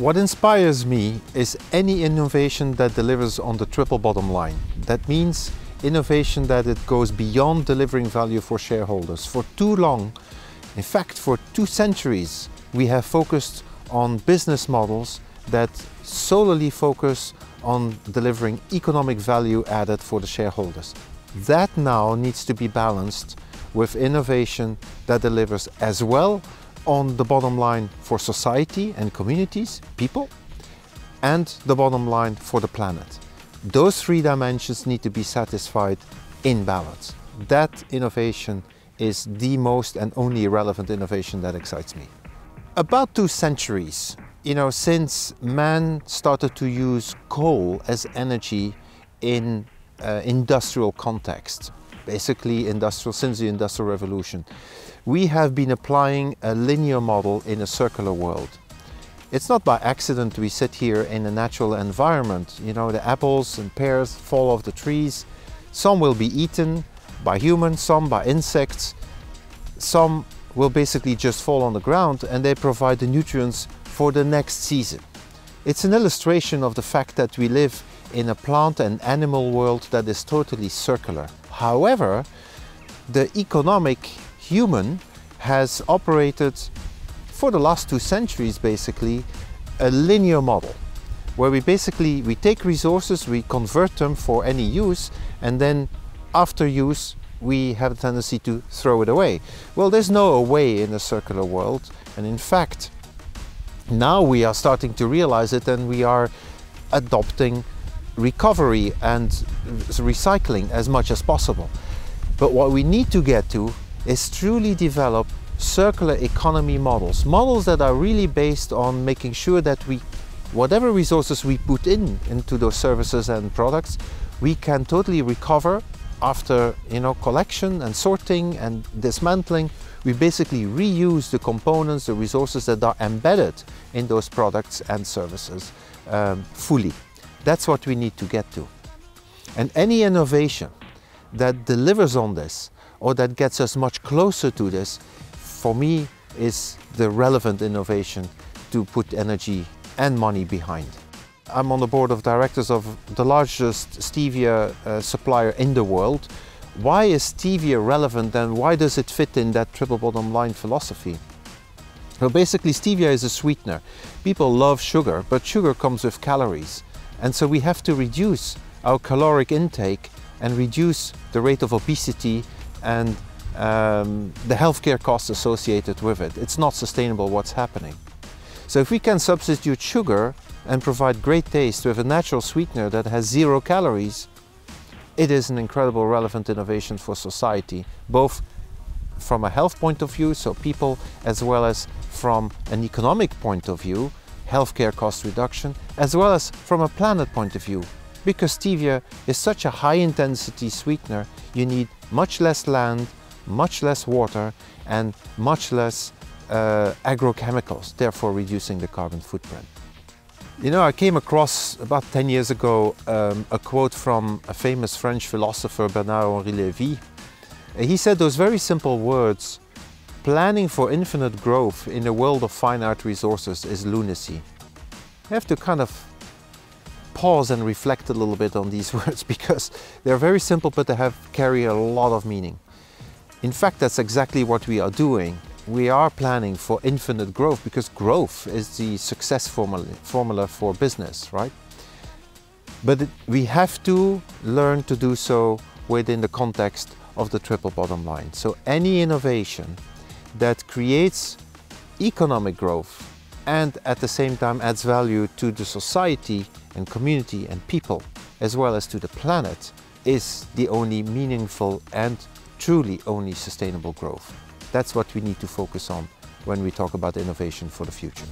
What inspires me is any innovation that delivers on the triple bottom line. That means innovation that it goes beyond delivering value for shareholders. For too long, in fact for 2 centuries, we have focused on business models that solely focus on delivering economic value added for the shareholders. That now needs to be balanced with innovation that delivers as well on the bottom line for society and communities, people, and the bottom line for the planet. Those 3 dimensions need to be satisfied in balance. That innovation is the most and only relevant innovation that excites me. About 2 centuries, since man started to use coal as energy in industrial context, basically since the Industrial Revolution, we have been applying a linear model in a circular world. It's not by accident we sit here in a natural environment. The apples and pears fall off the trees. Some will be eaten by humans, some by insects. Some will basically just fall on the ground and they provide the nutrients for the next season. It's an illustration of the fact that we live in a plant and animal world that is totally circular. However, the economic human has operated for the last 2 centuries basically a linear model where we take resources, we convert them for any use, and then after use we have a tendency to throw it away. Well, there's no away in a circular world, and in fact now we are starting to realize it and we are adopting recovery and recycling as much as possible. But what we need to get to is truly develop circular economy models that are really based on making sure that whatever resources we put into those services and products, we can totally recover after collection and sorting and dismantling. We basically reuse the components, the resources that are embedded in those products and services fully. That's what we need to get to. And any innovation that delivers on this or that gets us much closer to this, for me, is the relevant innovation to put energy and money behind. I'm on the board of directors of the largest stevia supplier in the world. Why is stevia relevant and why does it fit in that triple bottom line philosophy? Well, basically stevia is a sweetener. People love sugar, but sugar comes with calories. And so we have to reduce our caloric intake and reduce the rate of obesity and the healthcare costs associated with it. It's not sustainable what's happening. So if we can substitute sugar and provide great taste with a natural sweetener that has 0 calories, it is an incredible relevant innovation for society, both from a health point of view, so people, as well as from an economic point of view, healthcare cost reduction, as well as from a planet point of view. Because stevia is such a high intensity sweetener, you need much less land, much less water, and much less agrochemicals, therefore reducing the carbon footprint. I came across about 10 years ago a quote from a famous French philosopher, Bernard-Henri Lévy. He said those very simple words: planning for infinite growth in a world of finite resources is lunacy. You have to kind of pause and reflect a little bit on these words because they're very simple but they carry a lot of meaning. In fact, that's exactly what we are doing. We are planning for infinite growth because growth is the success formula for business, right? But we have to learn to do so within the context of the triple bottom line. So any innovation that creates economic growth and at the same time adds value to the society and community and people, as well as to the planet, is the only meaningful and truly only sustainable growth. That's what we need to focus on when we talk about innovation for the future.